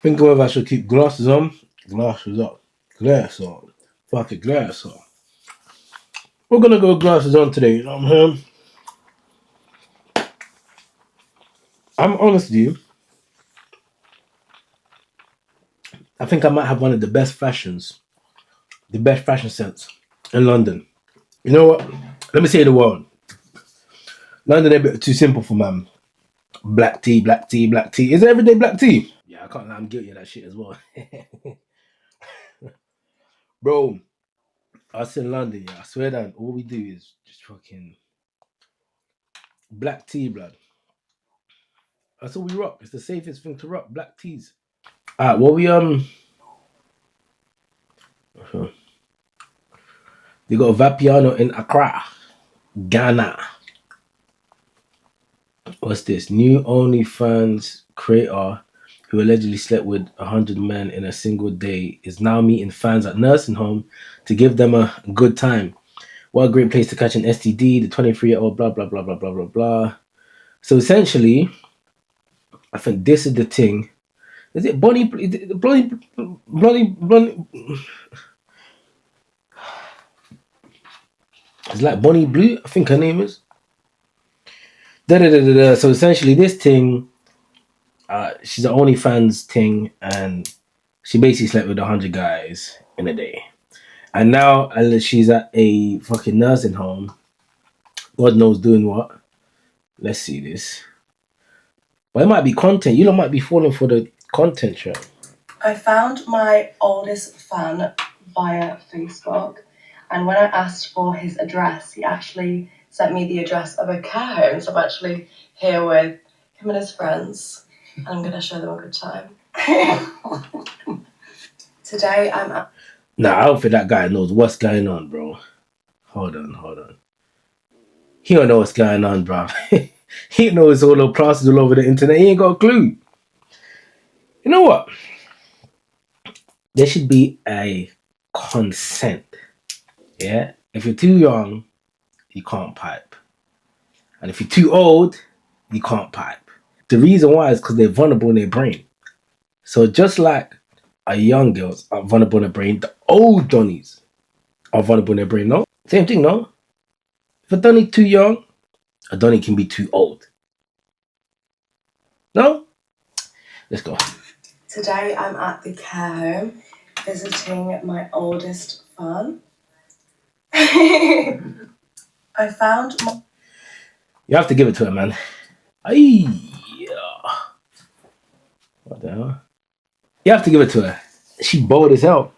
Think whether I should keep glasses on, glasses up, glass on, fuck it, glass on. We're gonna go glasses on today. You know what I'm saying? I'm honest with you. I think I might have one of the best fashion sense in London. You know what? Let me say the world. London a bit too simple for man. Black tea, black tea, black tea. Is it everyday black tea? Yeah, I can't lie. I'm guilty of that shit as well. Bro, us in London, yeah, I swear down, all we do is just fucking black tea, blood. That's all we rock. It's the safest thing to rock. Black teas. Alright, well we got a Vapiano in Accra, Ghana. What's this? New OnlyFans creator who allegedly slept with 100 men in a single day is now meeting fans at nursing home to give them a good time. What a great place to catch an STD. The 23-year-old blah blah blah blah blah blah blah. So essentially, I think this is the thing. Is it Bonnie? Bonnie? It's like Bonnie Blue. I think her name is. Da, da, da, da, da. So essentially, this thing, she's an OnlyFans thing, and she basically slept with 100 guys in a day. And now she's at a fucking nursing home. God knows doing what. Let's see this. But it might be content. You lot might be falling for the content trap. I found my oldest fan via Facebook, and when I asked for his address, he actually sent me the address of a care home. So I'm actually here with him and his friends, and I'm going to show them a good time. Today I'm at... Nah, I don't think that guy knows what's going on, bro. Hold on. He don't know what's going on, bro. He knows all the classes all over the internet. He ain't got a clue. You know what? There should be a consent. Yeah? If you're too young, you can't pipe. And if you're too old, you can't pipe. The reason why is because they're vulnerable in their brain. So just like our young girls are vulnerable in their brain, the old Donnies are vulnerable in their brain, no? Same thing, no? If a Donnie too young, a Donnie can be too old. No? Let's go. Today I'm at the care home visiting my oldest fan. I found my... You have to give it to her, man. Aye. What the hell? You have to give it to her. She bold as hell.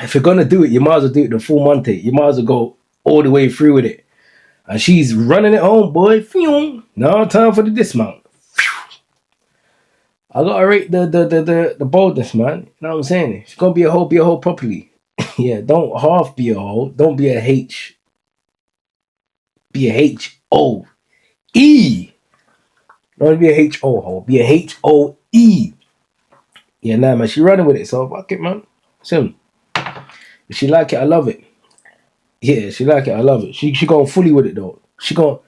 If you're gonna do it, you might as well do it the full Monte. You might as well go all the way through with it. And she's running it home, boy. Now time for the dismount. I gotta rate the boldness, man. You know what I'm saying? If you're gonna be a hoe properly. Yeah, don't half be a hoe. Don't be a H. Be a H-O-E. Don't be a H-O hoe. Be a H-O-E. Yeah, nah, man. She running with it, so fuck it, man. Sim. If she like it, I love it. Yeah, she like it, I love it. She going fully with it, though. She going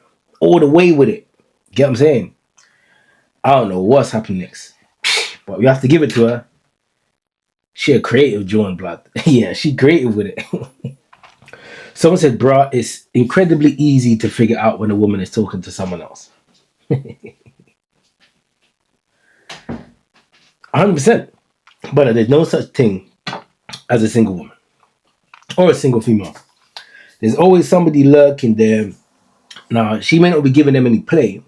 all the way with it. Get what I'm saying? I don't know what's happening next. But we have to give it to her. She a creative Joan blood. Yeah, she creative with it. Someone said, bruh, it's incredibly easy to figure out when a woman is talking to someone else. 100%. But there's no such thing as a single woman or a single female. There's always somebody lurking there. Now, she may not be giving them any play,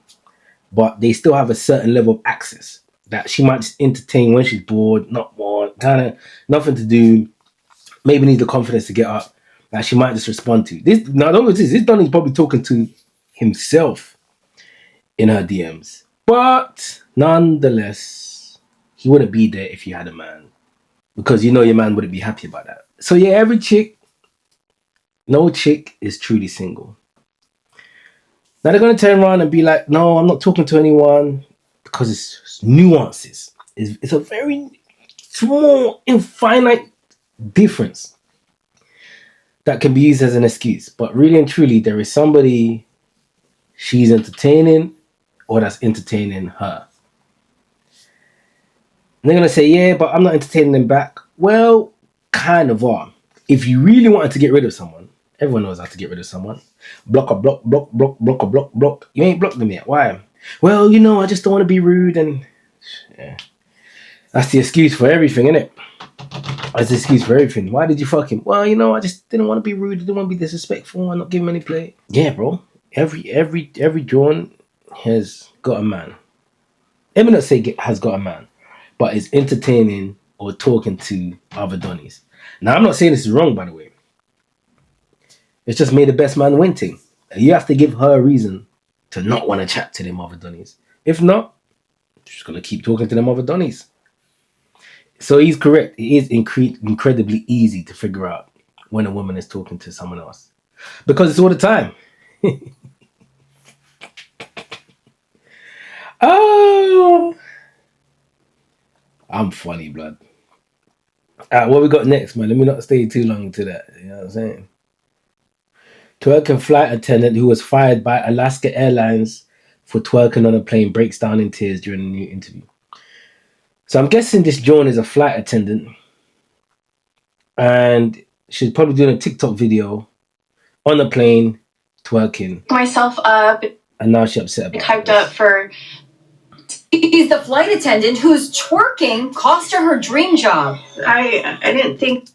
but they still have a certain level of access that she might just entertain when she's bored, not bored, kind of nothing to do, maybe needs the confidence to get up, that she might just respond to. This now, don't this Donnie's probably talking to himself in her DMs. But nonetheless, he wouldn't be there if you had a man. Because you know your man wouldn't be happy about that. So yeah, no chick is truly single. Now they're going to turn around and be like, no, I'm not talking to anyone, because it's nuances. It's a very small, infinite difference that can be used as an excuse. But really and truly, there is somebody she's entertaining or that's entertaining her. And they're gonna say, yeah, but I'm not entertaining them back. Well, kind of are. If you really wanted to get rid of someone, everyone knows how to get rid of someone. Block or block, block, block, block or block, block. You ain't blocked them yet. Why? Well, I just don't want to be rude, and yeah. That's the excuse for everything, isn't it? That's the excuse for everything. Why did you fuck him? Well, I just didn't want to be rude. I didn't want to be disrespectful and not give him any play. Yeah, bro. Every John has got a man. Let me not say has got a man, but is entertaining or talking to other Donnies. Now, I'm not saying this is wrong, by the way. It's just made the best man win thing. You have to give her a reason to not want to chat to them other Donnies. If not, she's going to keep talking to them other Donnies. So he's correct. It is incredibly easy to figure out when a woman is talking to someone else. Because it's all the time. Oh, I'm funny, blood. What we got next, man? Let me not stay too long to that. You know what I'm saying? Twerking flight attendant who was fired by Alaska Airlines for twerking on a plane breaks down in tears during a new interview. So I'm guessing this Joan is a flight attendant, and she's probably doing a TikTok video on a plane twerking. Myself up. And now she's upset about Hyped this. up for. He's the flight attendant whose twerking cost her dream job. I didn't think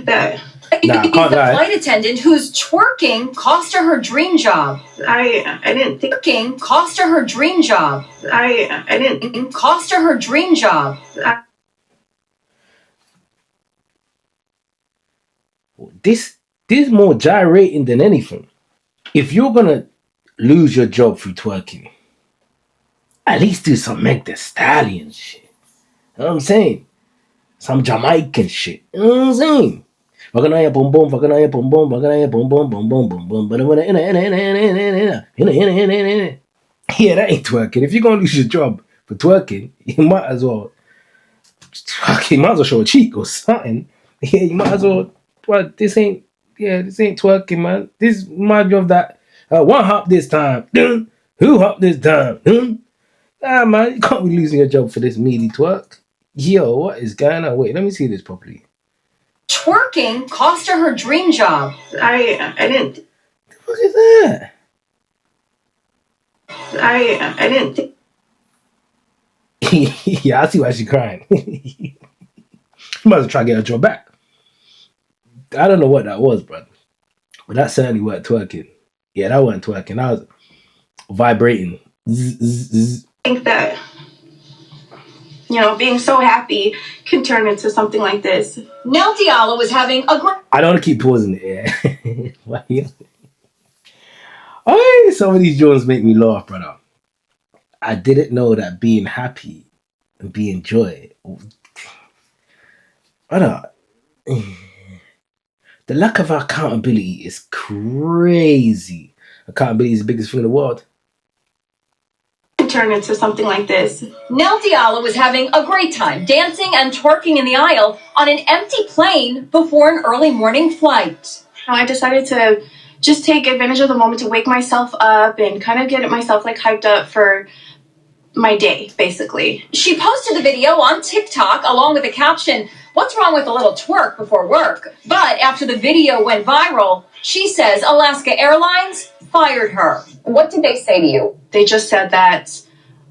that. Nah, I can't lie. The flight attendant whose twerking cost her dream job. I didn't think twerking cost her dream job. I didn't cost her dream job. This is more gyrating than anything. If you're gonna lose your job through twerking, at least do some Meg Thee Stallion shit. You know what I'm saying? Some Jamaican shit. You know what I'm saying? Vaganaya boom boom, vaganaya boom boom, vaganaya boom boom, boom boom, boom boom, but yeah, that ain't twerking. If you're gonna lose your job for twerking, you might as well show a cheek or something. Yeah, you might as well. Well, this ain't twerking, man. This reminds me of that one hop this time. Who hop this time? Ah, man, you can't be losing your job for this meaty twerk. Yo, what is going on? Wait, let me see this properly. Twerking cost her dream job. I didn't. The fuck is that? I didn't think. Yeah, I see why she's crying. You might as well try to get her job back. I don't know what that was, bro. But that certainly weren't twerking. Yeah, that wasn't twerking. That was vibrating. Zzz. I think that, being so happy can turn into something like this. Nell Diallo was having a great. I don't want to keep pausing it, yeah. Why? Oh, some of these Jones make me laugh, brother. I didn't know that being happy and being joy. Brother, the lack of accountability is crazy. Accountability is the biggest thing in the world. Turn into something like this. Nell Diallo was having a great time dancing and twerking in the aisle on an empty plane before an early morning flight. I decided to just take advantage of the moment to wake myself up and kind of get myself hyped up for my day, basically. She posted the video on TikTok along with the caption, "What's wrong with a little twerk before work?" But after the video went viral, she says Alaska Airlines fired her. What did they say to you? They just said that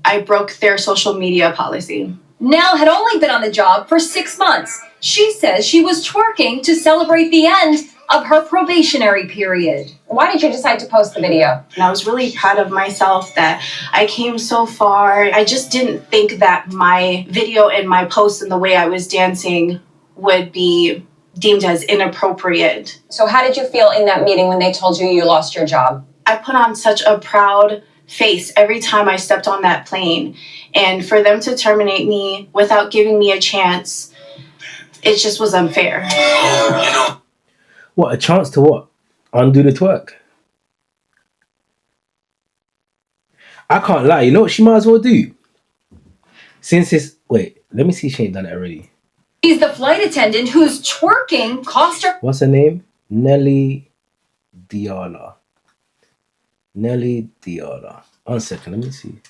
I broke their social media policy. Nell had only been on the job for 6 months. She says she was twerking to celebrate the end of her probationary period. Why did you decide to post the video? And I was really proud of myself that I came so far. I just didn't think that my video and my post and the way I was dancing would be deemed as inappropriate. So how did you feel in that meeting when they told you you lost your job? I put on such a proud face every time I stepped on that plane. And for them to terminate me without giving me a chance, it just was unfair. What, a chance to what? Undo the twerk? I can't lie. You know what she might as well do? Since it's... Wait, let me see if she ain't done it already. He's the flight attendant whose twerking cost her... What's her name? Nelly Diala. Nelly Diala. 1 second, let me see.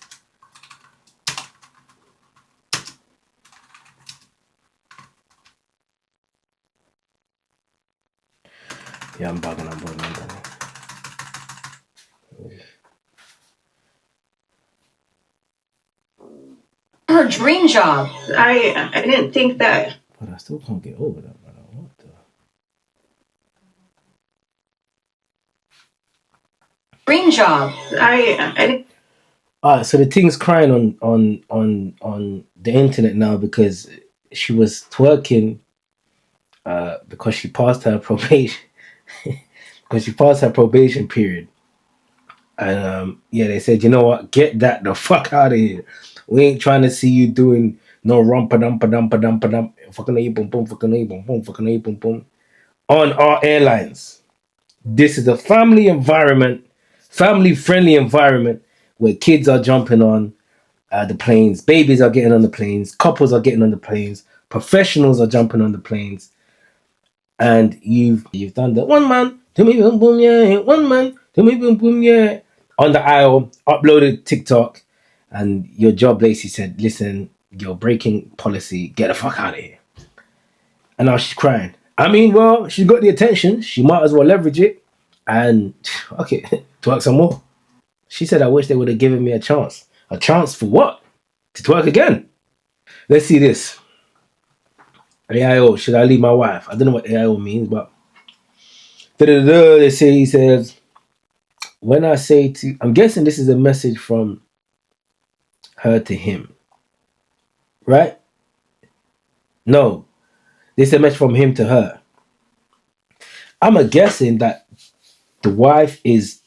Yeah, I'm bugging. I'm bugging. Her dream job. I didn't think that. But I still can't get over that, man. What the? Dream job. I Alright, so the thing's crying on the internet now because she was twerking because she passed her probation because she passed her probation period. And yeah, they said, you know what, get that the fuck out of here. We ain't trying to see you doing no rumpa dumpa dumpa dumpa dump fucking boom boom fucking boom boom fucking boom boom on our airlines. This is a family environment, family friendly environment where kids are jumping on the planes, babies are getting on the planes, couples are getting on the planes, professionals are jumping on the planes, and you've done the one man to me boom boom yeah, one man to me boom boom yeah on the aisle, uploaded TikTok, and your job basically said, listen, you're breaking policy, get the fuck out of here. And now she's crying. I mean, well, she's got the attention, she might as well leverage it and okay, twerk some more. She said, I wish they would have given me a chance. A chance for what? To twerk again. Let's see this. AIO, should I leave my wife? I don't know what AIO means, but they say, he says, when I say to, I'm guessing this is a message from her to him, right? No, this is a message from him to her. I'm a guessing that the wife is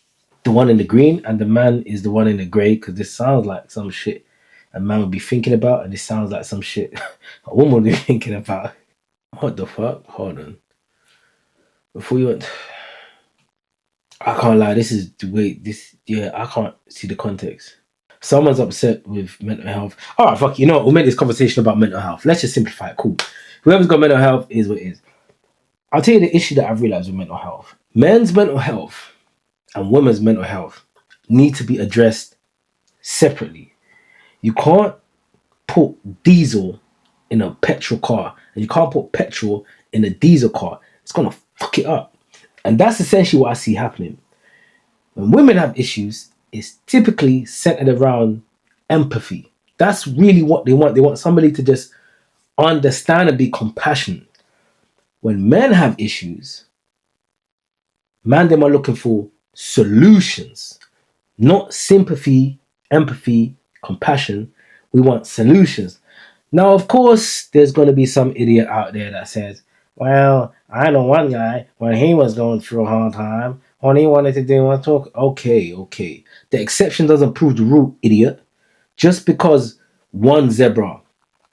the one in the green and the man is the one in the gray because this sounds like some shit a man would be thinking about, and this sounds like some shit a woman would be thinking about. What the fuck? Hold on. Before you went, I can't lie. This is the way this. Yeah, I can't see the context. Someone's upset with mental health. All right, fuck. You know what? We'll make this conversation about mental health. Let's just simplify it. Cool. Whoever's got mental health is what it is. I'll tell you the issue that I've realized with mental health. Men's mental health and women's mental health need to be addressed separately. You can't put diesel in a petrol car, and you can't put petrol in a diesel car. It's gonna fuck it up. And that's essentially what I see happening. When women have issues, it's typically centered around empathy. That's really what they want. They want somebody to just understand and be compassionate. When men have issues, man, them are looking for solutions, not sympathy, empathy, compassion. We want solutions. Now, of course, there's going to be some idiot out there that says, well, I know one guy, when he was going through a hard time, all he wanted to do was talk. Okay. The exception doesn't prove the rule, idiot. Just because one zebra,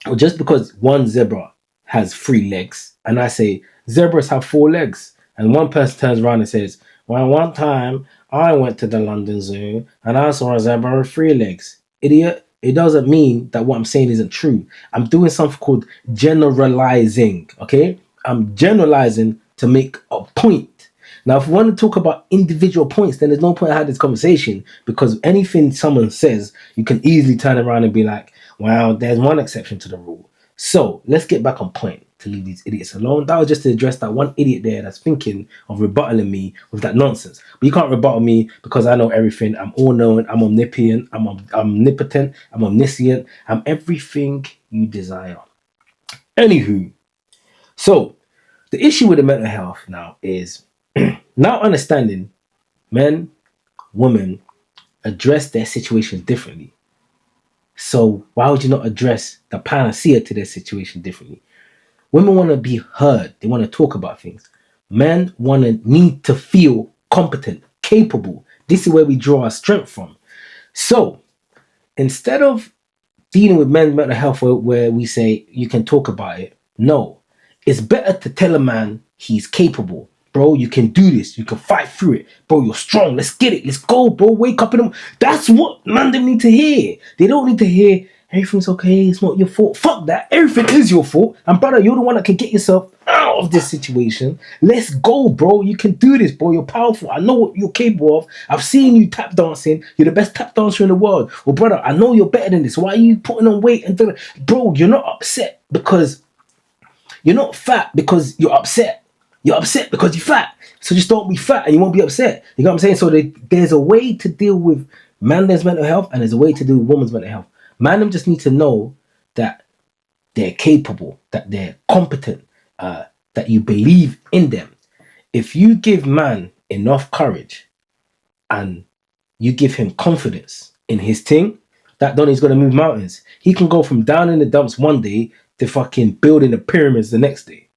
or just because one zebra has 3 legs, and I say, zebras have 4 legs, and one person turns around and says, well, one time I went to the London Zoo and I saw a zebra with 3 legs. Idiot. It doesn't mean that what I'm saying isn't true. I'm doing something called generalizing. Okay? I'm generalizing to make a point. Now, if we want to talk about individual points, then there's no point in having this conversation because anything someone says, you can easily turn around and be like, well, there's one exception to the rule. So let's get back on point to leave these idiots alone. That was just to address that one idiot there that's thinking of rebuttaling me with that nonsense. But you can't rebuttal me because I know everything. I'm all knowing. I'm omnipotent. I'm omnipotent. I'm omniscient. I'm everything you desire. Anywho, so the issue with the mental health now is now understanding men, women address their situations differently. So why would you not address the panacea to their situation differently? Women want to be heard. They want to talk about things. Men want to need to feel competent, capable. This is where we draw our strength from. So instead of dealing with men's mental health where we say you can talk about it, no. It's better to tell a man he's capable. Bro, you can do this. You can fight through it. Bro, you're strong. Let's get it. Let's go, bro. Wake up in them. That's what man them need to hear. They don't need to hear everything's okay. It's not your fault. Fuck that. Everything is your fault. And brother, you're the one that can get yourself out of this situation. Let's go, bro. You can do this, bro. You're powerful. I know what you're capable of. I've seen you tap dancing. You're the best tap dancer in the world. Well, brother, I know you're better than this. Why are you putting on weight? Bro, you're not upset because you're not fat because you're upset. You're upset because you're fat. So just don't be fat and you won't be upset. You know what I'm saying? So there's a way to deal with man's mental health and there's a way to deal with woman's mental health. Man, them just need to know that they're capable, that they're competent, that you believe in them. If you give man enough courage and you give him confidence in his thing, that Donny's gonna move mountains. He can go from down in the dumps one day to fucking building the pyramids the next day.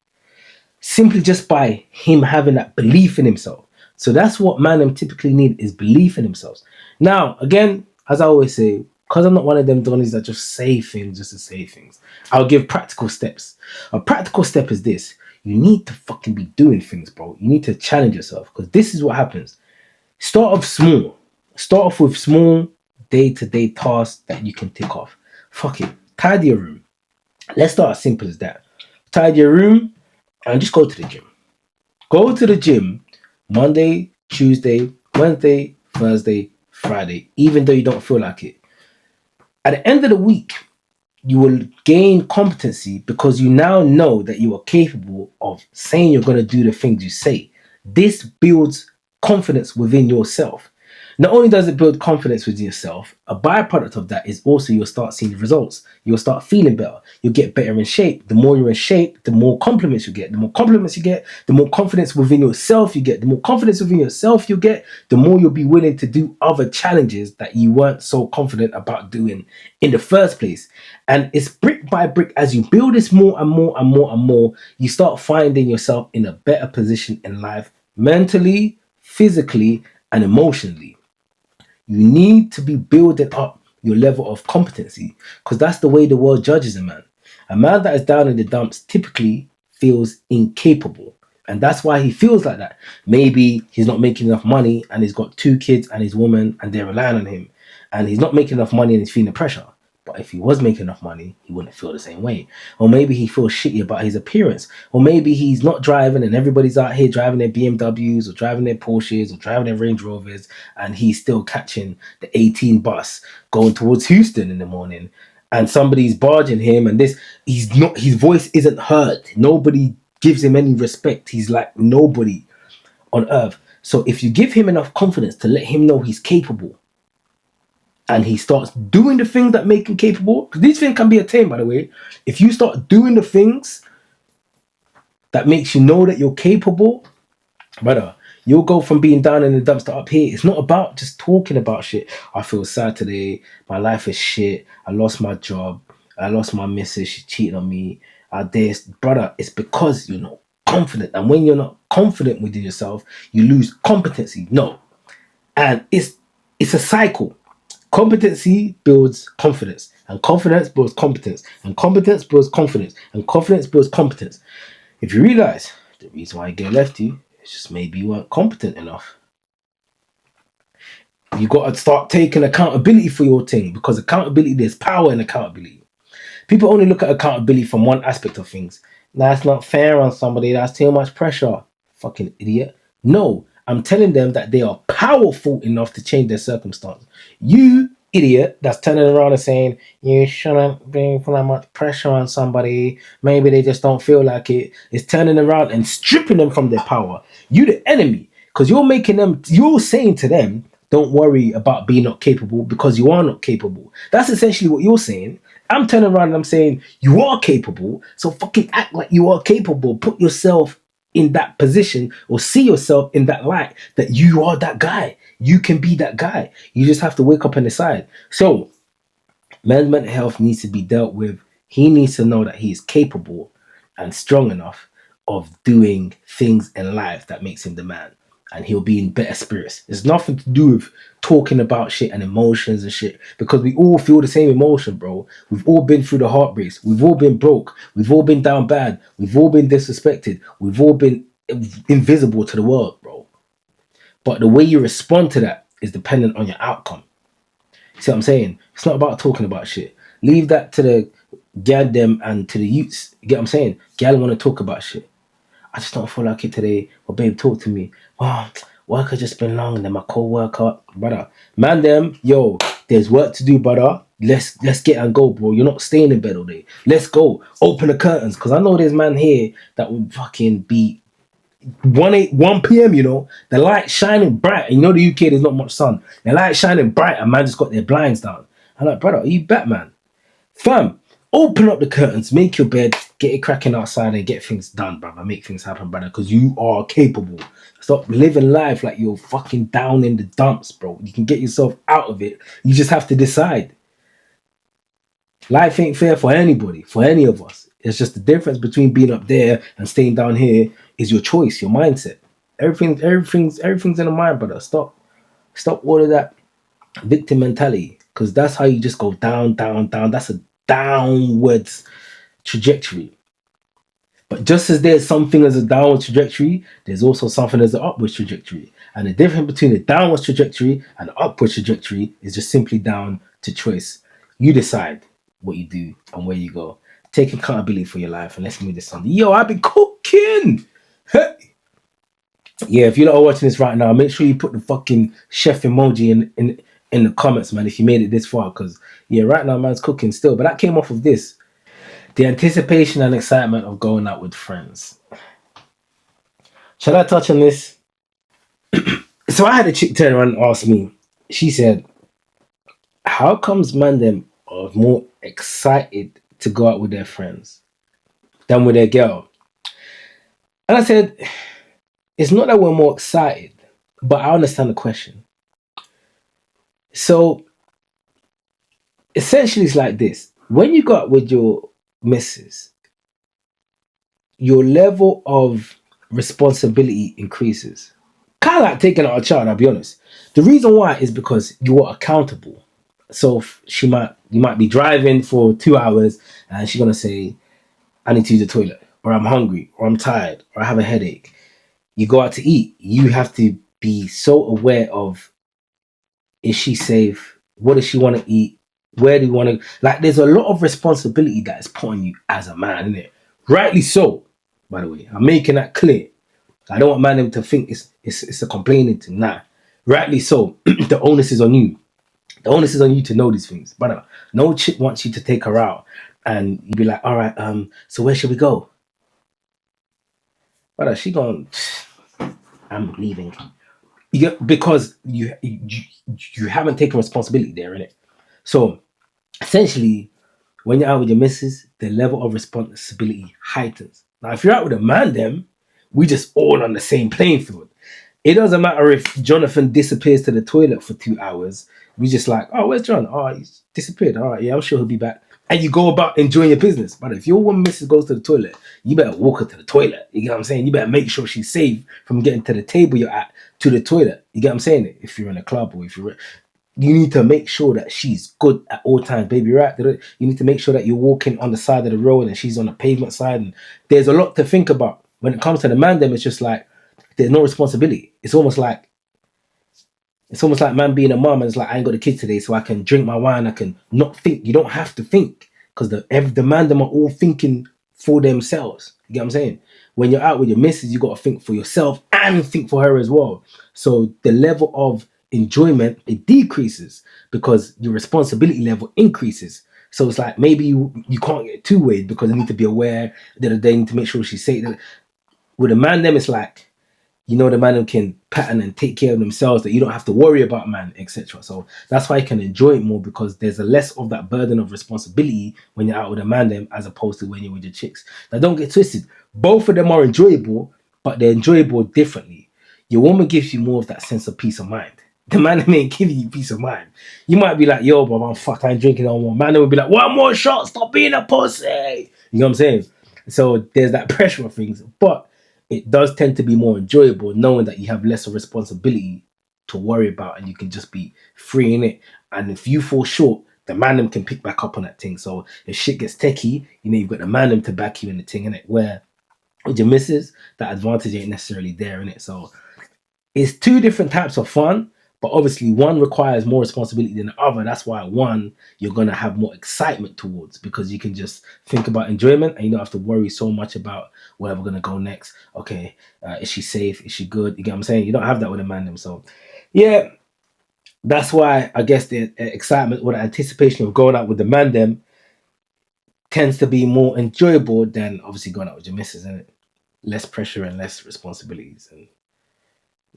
Simply just by him having that belief in himself. So that's what man them typically need is belief in themselves. Now, again, as I always say, because I'm not one of them Donnies that just say things just to say things, I'll give practical steps. A practical step is this. You need to fucking be doing things, bro. You need to challenge yourself because this is what happens. Start off small. Start off with small day-to-day tasks that you can tick off. Fuck it. Tidy your room. Let's start as simple as that. Tidy your room and just go to the gym. Go to the gym Monday, Tuesday, Wednesday, Thursday, Friday, even though you don't feel like it. At the end of the week, you will gain competency because you now know that you are capable of saying you're going to do the things you say. This builds confidence within yourself. Not only does it build confidence within yourself, a byproduct of that is also you'll start seeing results. You'll start feeling better. You'll get better in shape. The more you're in shape, the more compliments you get. The more compliments you get, the more confidence within yourself you get. The more confidence within yourself you get, the more you'll be willing to do other challenges that you weren't so confident about doing in the first place. And it's brick by brick as you build this more and more and more and more, you start finding yourself in a better position in life, mentally, physically, and emotionally. You need to be building up your level of competency because that's the way the world judges a man. A man that is down in the dumps typically feels incapable. And that's why he feels like that. Maybe he's not making enough money and he's got two kids and his woman and they're relying on him. And he's not making enough money and he's feeling pressure. But if he was making enough money, he wouldn't feel the same way. Or maybe he feels shitty about his appearance. Or maybe he's not driving and everybody's out here driving their BMWs or driving their Porsches or driving their Range Rovers and he's still catching the 18 bus going towards Houston in the morning. And somebody's barging him and he's not, his voice isn't heard. Nobody gives him any respect. He's like nobody on earth. So if you give him enough confidence to let him know he's capable, and he starts doing the things that make him capable, because these things can be attained, by the way. If you start doing the things that makes you know that you're capable, brother, you'll go from being down in the dumps to up here. It's not about just talking about shit. I feel sad today. My life is shit. I lost my job. I lost my missus. She cheated on me. This, brother, it's because you're not confident. And when you're not confident within yourself, you lose competency. No. And it's a cycle. Competency builds confidence, and confidence builds competence, and competence builds confidence, and confidence builds competence. If you realize the reason why a girl left you is just maybe you weren't competent enough. You got to start taking accountability for your thing because accountability, there's power in accountability. People only look at accountability from one aspect of things. That's not fair on somebody. That's too much pressure. Fucking idiot. No, I'm telling them that they are powerful enough to change their circumstance. You idiot that's turning around and saying you shouldn't be putting that much pressure on somebody. Maybe they just don't feel like it. Is turning around and stripping them from their power. You the enemy because you're making them. You're saying to them, don't worry about being not capable because you are not capable. That's essentially what you're saying. I'm turning around and I'm saying you are capable, so fucking act like you are capable. Put yourself in that position or see yourself in that light that you are that guy. You can be that guy. You just have to wake up and decide. So, man's mental health needs to be dealt with. He needs to know that he is capable and strong enough of doing things in life that makes him the man. And he'll be in better spirits. It's nothing to do with talking about shit and emotions and shit because we all feel the same emotion, bro. We've all been through the heartbreaks. We've all been broke. We've all been down bad. We've all been disrespected. We've all been invisible to the world, bro. But the way you respond to that is dependent on your outcome. See what I'm saying? It's not about talking about shit. Leave that to the gal them and to the youths. You get what I'm saying? Gal want to talk about shit. I just don't feel like it today. Well, babe, talk to me. Wow, work has just been long and then my co-worker, brother. Man, them, yo, there's work to do, brother. Let's get and go, bro. You're not staying in bed all day. Let's go. Open the curtains. Because I know there's man here that would fucking be 1 p.m. The light shining bright, and the UK there's not much sun. The light shining bright, and man just got their blinds down. I'm like, brother, are you Batman? Fam, open up the curtains, make your bed, get it cracking outside, and get things done, brother. Make things happen, brother, because you are capable. Stop living life like you're fucking down in the dumps, bro. You can get yourself out of it. You just have to decide. Life ain't fair for anybody, for any of us. It's just the difference between being up there and staying down here is your choice, your mindset. Everything's in the mind, brother. Stop all of that victim mentality, because that's how you just go down, down, down. That's a downwards trajectory. But just as there's something as a downward trajectory, there's also something as an upward trajectory. And the difference between the downward trajectory and the upward trajectory is just simply down to choice. You decide what you do and where you go. Take accountability for your life, and let's move this on. Yo, I've been cooking. Yeah, if you're not watching this right now, make sure you put the fucking chef emoji in the comments, man, if you made it this far. Because, yeah, right now, man's cooking still. But that came off of this. The anticipation and excitement of going out with friends. Shall I touch on this? So I had a chick turn around and ask me. She said, how comes man them are more excited to go out with their friends than with their girl? And I said, it's not that we're more excited, but I understand the question. So essentially it's like this. When you go out with your missus, your level of responsibility increases. Kind of like taking out a child, I'll be honest. The reason why is because you are accountable. So you might be driving for 2 hours and she's gonna say, I need to use the toilet, or I'm hungry, or I'm tired, or I have a headache. You go out to eat, you have to be so aware of, is she safe? What does she want to eat? Where do you want to, like, there's a lot of responsibility that is put on you as a man, isn't it? Rightly so, by the way. I'm making that clear. I don't want man to think it's a complaining thing. Nah. Rightly so. The onus is on you. The onus is on you to know these things. But no chick wants you to take her out and you be like, all right, so where should we go? But she gone, I'm leaving. Because you haven't taken responsibility there, innit? So essentially, when you're out with your missus, the level of responsibility heightens. Now, if you're out with a man, then we just all on the same playing field. It doesn't matter if Jonathan disappears to the toilet for 2 hours. We just like, oh, where's John? Oh, he's disappeared. All right, yeah, I'm sure he'll be back. And you go about enjoying your business. But if your woman missus goes to the toilet, you better walk her to the toilet. You get what I'm saying? You better make sure she's safe from getting to the table you're at to the toilet. You get what I'm saying? If you're in a club or if you're, you need to make sure that she's good at all times, baby, right? You need to make sure that you're walking on the side of the road and she's on the pavement side. And there's a lot to think about. When it comes to the man, them, it's just like, there's no responsibility. It's almost like man being a mom and it's like, I ain't got a kid today, so I can drink my wine, I can not think. You don't have to think, because the man them are all thinking for themselves. You get what I'm saying? When you're out with your missus, you got to think for yourself and think for her as well. So the level of enjoyment, it decreases because your responsibility level increases. So it's like maybe you can't get too weighed because you need to be aware that they need to make sure she's safe. With a man, them it's like, the man can pattern and take care of themselves, that you don't have to worry about man, etc. So that's why you can enjoy it more, because there's a less of that burden of responsibility when you're out with a man them as opposed to when you're with your chicks. Now don't get twisted. Both of them are enjoyable, but they're enjoyable differently. Your woman gives you more of that sense of peace of mind. The man ain't giving you peace of mind. You might be like, yo, bro, I'm fucked, I ain't drinking no more. Man will be like, one more shot, stop being a pussy. You know what I'm saying? So there's that pressure of things. But it does tend to be more enjoyable knowing that you have lesser responsibility to worry about and you can just be free in it. And if you fall short, the man them can pick back up on that thing. So if shit gets techie, you've got the man them to back you in the thing, in it. Where with your missus, that advantage ain't necessarily there, in it. So it's two different types of fun, but obviously one requires more responsibility than the other. That's why one you're gonna have more excitement towards, because you can just think about enjoyment and you don't have to worry so much about where we're gonna go next. Okay, is she safe? Is she good? You get what I'm saying? You don't have that with a man them. So yeah, that's why I guess the excitement or the anticipation of going out with the man them tends to be more enjoyable than obviously going out with your missus, isn't it? less pressure and less responsibilities and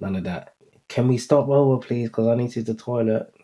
none of that. Can we stop over, please? Because I need to the toilet.